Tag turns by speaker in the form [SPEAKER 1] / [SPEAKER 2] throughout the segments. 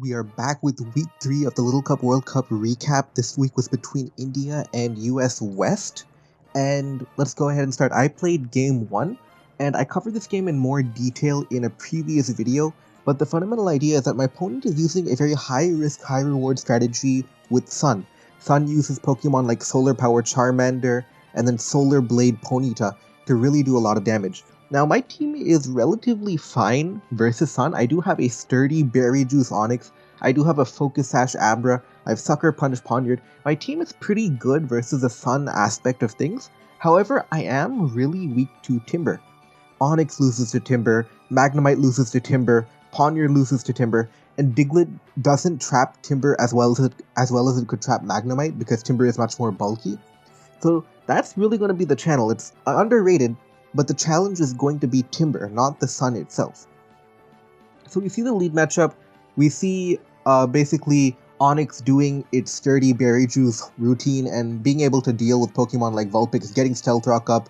[SPEAKER 1] We are back with week 3 of the Little Cup World Cup recap. This week was between India and US West. And let's go ahead and start. I played game 1, and I covered this game in more detail in a previous video, but the fundamental idea is that my opponent is using a very high risk, high reward strategy with Sun. Sun uses Pokemon like Solar Power Charmander and then Solar Blade Ponyta to really do a lot of damage. Now, my team is relatively fine versus Sun. I do have a sturdy Berry Juice Onix. I do have a Focus Sash Abra. I have Sucker Punch Poniard. My team is pretty good versus the Sun aspect of things. However, I am really weak to Timber. Onix loses to Timber, Magnemite loses to Timber, Poniard loses to Timber, and Diglett doesn't trap Timber as well as it could trap Magnemite because Timber is much more bulky. So that's really going to be the channel. It's underrated, but the challenge is going to be Timber, not the Sun itself. So we see the lead matchup. We see basically Onix doing its sturdy Berry Juice routine and being able to deal with Pokemon like Vulpix, getting Stealth Rock up.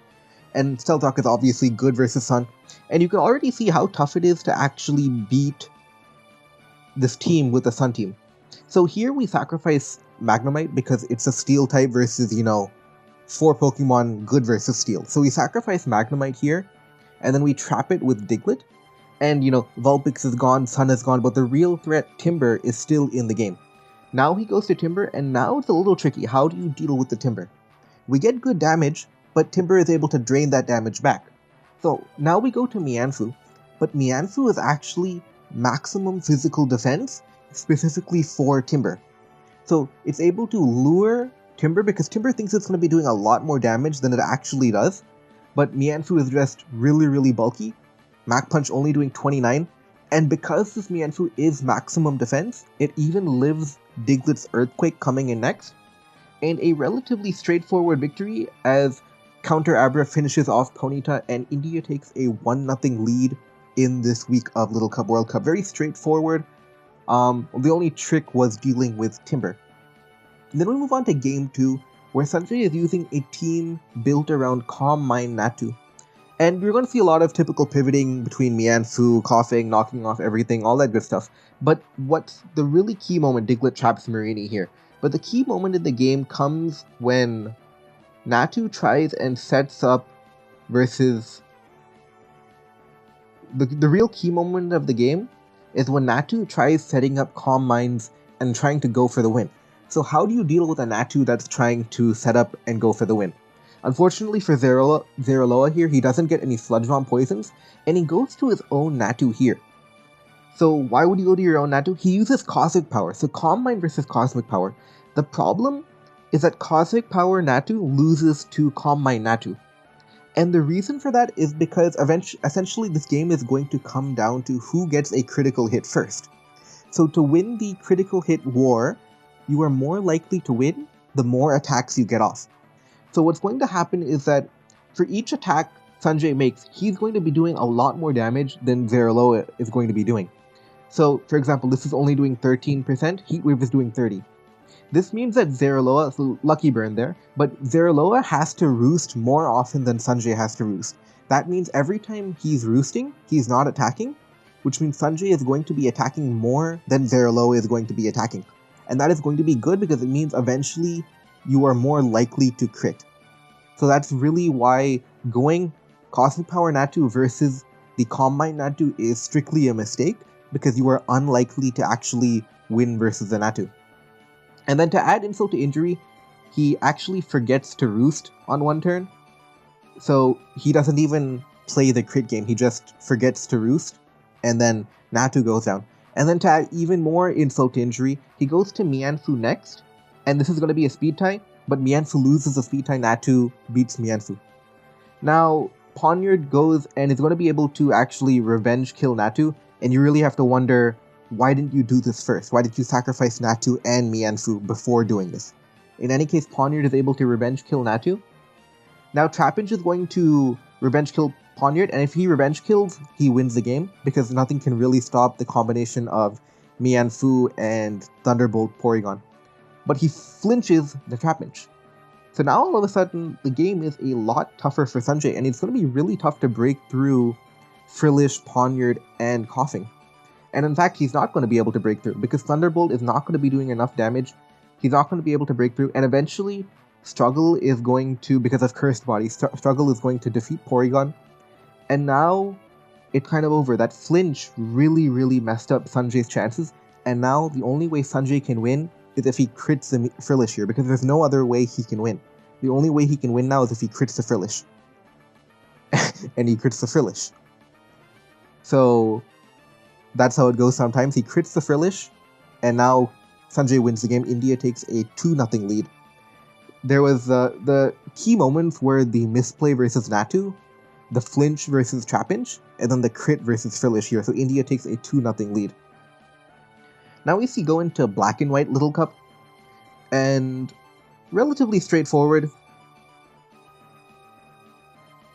[SPEAKER 1] And Stealth Rock is obviously good versus Sun. And you can already see how tough it is to actually beat this team with the Sun team. So here we sacrifice Magnemite because it's a Steel type versus, 4 Pokemon good versus Steel. So we sacrifice Magnemite here, and then we trap it with Diglett. And, Vulpix is gone, Sun is gone, but the real threat, Timber, is still in the game. Now he goes to Timber, and now it's a little tricky. How do you deal with the Timber? We get good damage, but Timber is able to drain that damage back. So now we go to Mianfu, but Mianfu is actually maximum physical defense, specifically for Timber. So it's able to lure Timber because Timber thinks it's going to be doing a lot more damage than it actually does, but Mianfu is just really, really bulky. Mach Punch only doing 29, and because this Mianfu is maximum defense, it even lives Diglett's Earthquake coming in next, and a relatively straightforward victory as Counter Abra finishes off Ponyta and India takes a 1-0 lead in this week of Little Cup World Cup. Very straightforward. The only trick was dealing with Timber. And then we move on to Game 2, where Sanjay is using a team built around Calm Mind Natu. And we're going to see a lot of typical pivoting between Mianfu, coughing, knocking off everything, all that good stuff. But what's the really key moment? Diglett traps Marini here. But the key moment in the game comes when Natu tries and sets up versus... The real key moment of the game is when Natu tries setting up Calm Minds and trying to go for the win. So how do you deal with a Natu that's trying to set up and go for the win? Unfortunately for Zeriloa here, he doesn't get any Sludge Bomb poisons, and he goes to his own Natu here. So why would you go to your own Natu? He uses Cosmic Power, so Calm Mind versus Cosmic Power. The problem is that Cosmic Power Natu loses to Calm Mind Natu. And the reason for that is because essentially this game is going to come down to who gets a critical hit first. So to win the critical hit war, you are more likely to win the more attacks you get off. So what's going to happen is that for each attack Sanjay makes, he's going to be doing a lot more damage than Zeriloa is going to be doing. So, for example, this is only doing 13%, Heat Wave is doing 30%. This means that Zeriloa, so lucky burn there, but Zeriloa has to roost more often than Sanjay has to roost. That means every time he's roosting, he's not attacking, which means Sanjay is going to be attacking more than Zeriloa is going to be attacking. And that is going to be good because it means eventually you are more likely to crit. So that's really why going Cosmic Power Natu versus the Calm Mind Natu is strictly a mistake, because you are unlikely to actually win versus the Natu. And then to add insult to injury, he actually forgets to roost on one turn. So he doesn't even play the crit game, he just forgets to roost, and then Natu goes down. And then to add even more insult to injury, he goes to Mianfu next, and this is going to be a speed tie, but Mianfu loses the speed tie, Natu beats Mianfu. Now, Poniard goes and is going to be able to actually revenge kill Natu, and you really have to wonder, why didn't you do this first? Why did you sacrifice Natu and Mianfu before doing this? In any case, Poniard is able to revenge kill Natu. Now Trapinch is going to revenge kill Poniard, and if he revenge kills, he wins the game, because nothing can really stop the combination of Mianfu and Thunderbolt Porygon. But he flinches the Trapinch. So now all of a sudden, the game is a lot tougher for Sanjay, and it's going to be really tough to break through Frillish, Poniard, and Coughing. And in fact, he's not going to be able to break through because Thunderbolt is not going to be doing enough damage. He's not going to be able to break through, and eventually Struggle is going to, because of Cursed Body, Struggle is going to defeat Porygon. And now it's kind of over. That flinch really, really messed up Sanjay's chances, and now the only way Sanjay can win is if he crits the Frillish here, because there's no other way he can win. The only way he can win now is if he crits the Frillish. And he crits the Frillish. So that's how it goes sometimes. He crits the Frillish, and now Sanjay wins the game. India takes a 2-0 lead. There was the key moments were the misplay versus Natu, the flinch versus Trapinch, and then the crit versus Frillish here. So India takes a 2-0 lead. Now we see go into Black and White Little Cup, and relatively straightforward.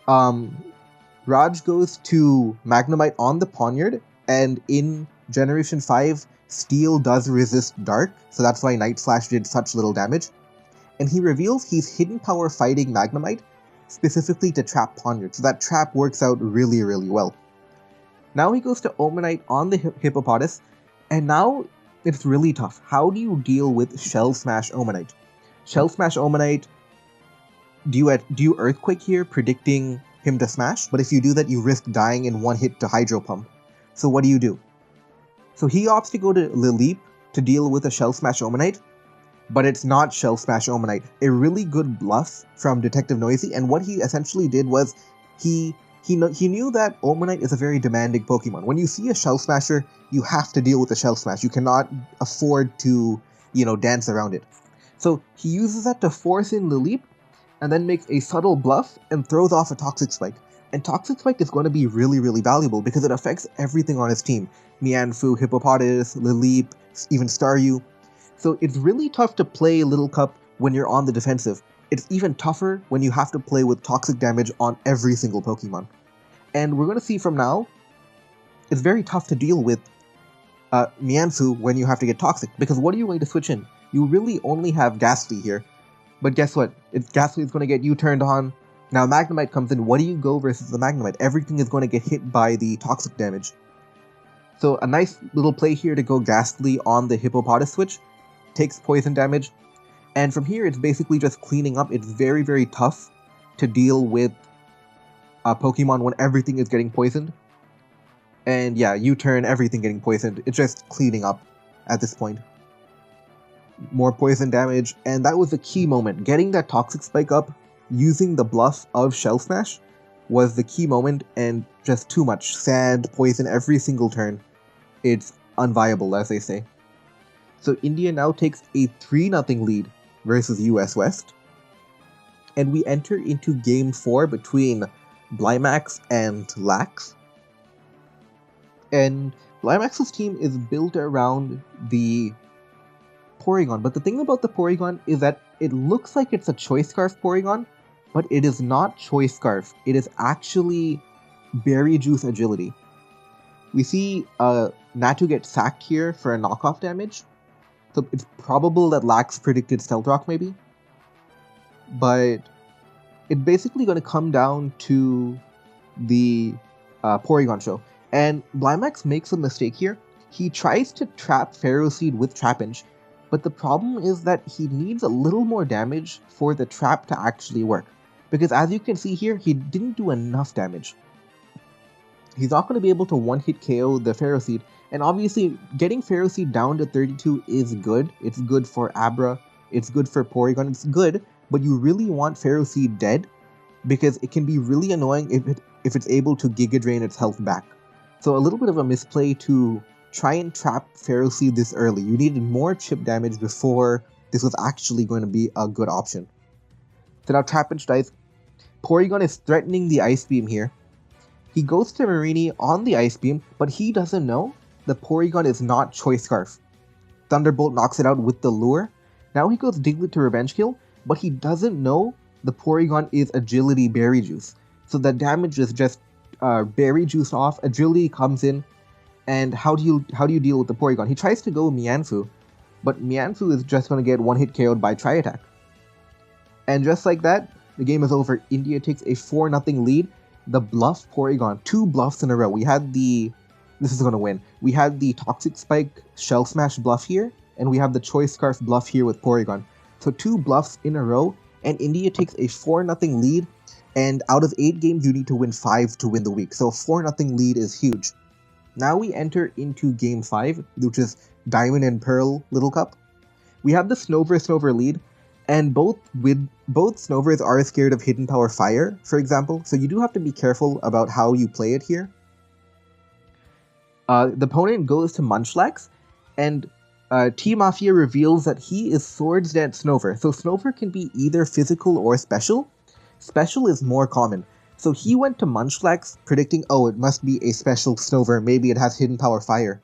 [SPEAKER 1] Raj goes to Magnemite on the Poniard, and in Generation 5, Steel does resist Dark, so that's why Night Slash did such little damage. And he reveals he's Hidden Power fighting Magnemite, specifically to trap Poniard, so that trap works out really, really well. Now he goes to Omanite on the Hippopotas, and now it's really tough. How do you deal with Shell Smash Omanite? Shell Smash Omanite, do you Earthquake here, predicting him to smash? But if you do that, you risk dying in one hit to Hydro Pump. So what do? So he opts to go to Lileep to deal with a Shell Smash Omanite, but it's not Shell Smash Omanite. A really good bluff from Detective Noisy, and what he essentially did was he knew that Omanite is a very demanding Pokemon. When you see a Shell Smasher, you have to deal with a Shell Smash. You cannot afford to, dance around it. So he uses that to force in Lileep, and then makes a subtle bluff and throws off a Toxic Spike. And Toxic Spike is going to be really, really valuable because it affects everything on his team. Mianfu, Hippopotas, Lileep, even Staryu. So it's really tough to play Little Cup when you're on the defensive. It's even tougher when you have to play with toxic damage on every single Pokemon. And we're going to see from now, it's very tough to deal with Mianfu when you have to get toxic, because what are you going to switch in? You really only have Ghastly here. But guess what? Ghastly is going to get you turned on. Now Magnemite comes in. What do you go versus the Magnemite? Everything is going to get hit by the toxic damage. So a nice little play here to go Ghastly on the Hippopotas switch. Takes poison damage. And from here, it's basically just cleaning up. It's very, very tough to deal with Pokemon when everything is getting poisoned. And yeah, U-turn, everything getting poisoned. It's just cleaning up at this point. More poison damage, and that was the key moment. Getting that Toxic Spike up, using the bluff of Shell Smash, was the key moment, and just too much. Sand, poison, every single turn. It's unviable, as they say. So India now takes a 3-0 lead versus US West. And we enter into Game 4 between Blimax and Lax. And Blimax's team is built around the Porygon, but the thing about the Porygon is that it looks like it's a Choice Scarf Porygon, but it is not Choice Scarf. It is actually Berry Juice Agility. We see Natu get sacked here for a knockoff damage, so it's probable that Lax predicted Stealth Rock maybe, but it's basically going to come down to the Porygon show. And Blimax makes a mistake here. He tries to trap Ferroseed with Trapinch, but the problem is that he needs a little more damage for the trap to actually work. Because as you can see here, he didn't do enough damage. He's not going to be able to one-hit KO the Ferroseed. And obviously, getting Ferroseed down to 32 is good. It's good for Abra. It's good for Porygon. It's good, but you really want Ferroseed dead, because it can be really annoying if it's able to Giga Drain its health back. So a little bit of a misplay to try and trap Ferroseed this early. You needed more chip damage before this was actually going to be a good option. So now Trapinch dies. Porygon is threatening the Ice Beam here. He goes to Marini on the Ice Beam, but he doesn't know the Porygon is not Choice Scarf. Thunderbolt knocks it out with the Lure. Now he goes Diglett to Revenge Kill, but he doesn't know the Porygon is Agility Berry Juice. So the damage is just Berry Juice off, Agility comes in, and how do you deal with the Porygon? He tries to go Mianfu, but Mianfu is just going to get one-hit KO'd by Tri-Attack. And just like that, the game is over. India takes a 4-0 lead. The bluff Porygon, 2 bluffs in a row. We had the this is going to win. We had the Toxic Spike Shell Smash bluff here, and we have the Choice Scarf bluff here with Porygon. So 2 bluffs in a row, and India takes a 4-0 lead, and out of 8 games you need to win 5 to win the week. So a 4-0 lead is huge. Now we enter into Game 5, which is Diamond and Pearl Little Cup. We have the Snover lead, and both Snovers are scared of Hidden Power Fire, for example, so you do have to be careful about how you play it here. The opponent goes to Munchlax, and T-Mafia reveals that he is Swords Dance Snover. So Snover can be either physical or special. Special is more common. So he went to Munchlax predicting, oh, it must be a special Snover, maybe it has Hidden Power Fire.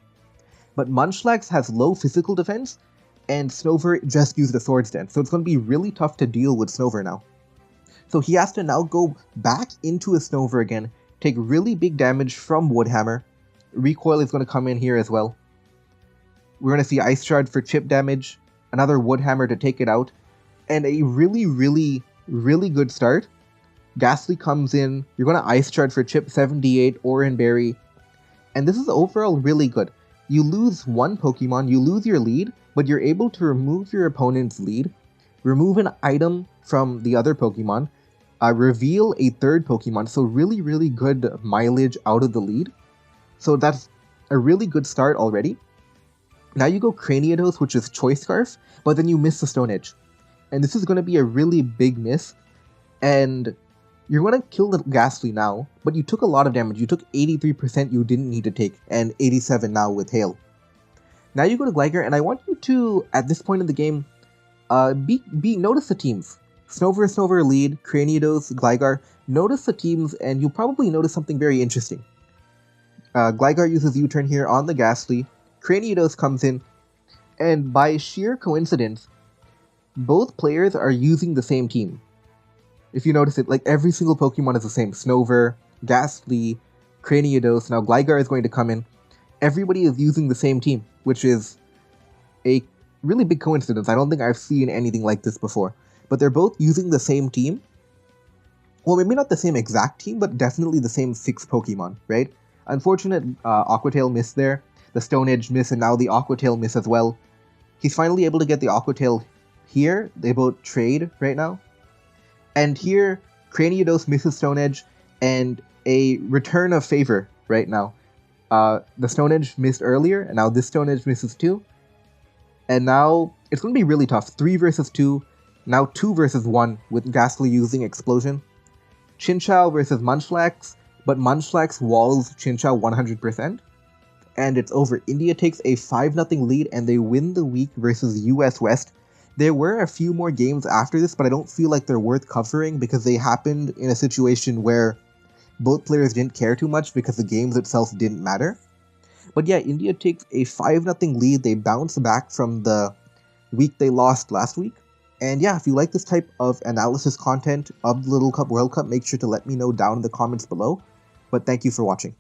[SPEAKER 1] But Munchlax has low physical defense, and Snover just used a Swords Dance, so it's going to be really tough to deal with Snover now. So he has to now go back into a Snover again, take really big damage from Woodhammer. Recoil is going to come in here as well. We're going to see Ice Shard for chip damage, another Woodhammer to take it out, and a really good start. Ghastly comes in, you're going to Ice Shard for chip 78, Oran Berry, and this is overall really good. You lose one Pokemon, you lose your lead, but you're able to remove your opponent's lead, remove an item from the other Pokemon, reveal a third Pokemon, so really good mileage out of the lead. So that's a really good start already. Now you go Craniados, which is Choice Scarf, but then you miss the Stone Edge. And this is going to be a really big miss, and you're going to kill the Ghastly now, but you took a lot of damage. You took 83% you didn't need to take, and 87 now with Hail. Now you go to Gligar, and I want you to, at this point in the game, notice the teams. Snover lead, Craniados, Gligar. Notice the teams, and you'll probably notice something very interesting. Gligar uses U-turn here on the Ghastly. Craniados comes in, and by sheer coincidence, both players are using the same team. If you notice it, like every single Pokemon is the same. Snover, Ghastly, Craniados, now Gligar is going to come in. Everybody is using the same team, which is a really big coincidence. I don't think I've seen anything like this before. But they're both using the same team. Well, maybe not the same exact team, but definitely the same 6 Pokemon, right? Unfortunate Aqua Tail miss there. The Stone Edge miss, and now the Aqua Tail miss as well. He's finally able to get the Aqua Tail here. They both trade right now. And here, Craniados misses Stone Edge, and a return of favor right now. The Stone Edge missed earlier, and now this Stone Edge misses too. And now, it's going to be really tough. 3 versus 2, now 2 versus 1, with Ghastly using Explosion. Chinchou versus Munchlax, but Munchlax walls Chinchou 100%. And it's over. India takes a 5-0 lead, and they win the week versus US West. There were a few more games after this, but I don't feel like they're worth covering because they happened in a situation where both players didn't care too much because the games itself didn't matter. But yeah, India takes a 5-0 lead. They bounce back from the week they lost last week. And yeah, if you like this type of analysis content of the Little Cup World Cup, make sure to let me know down in the comments below. But thank you for watching.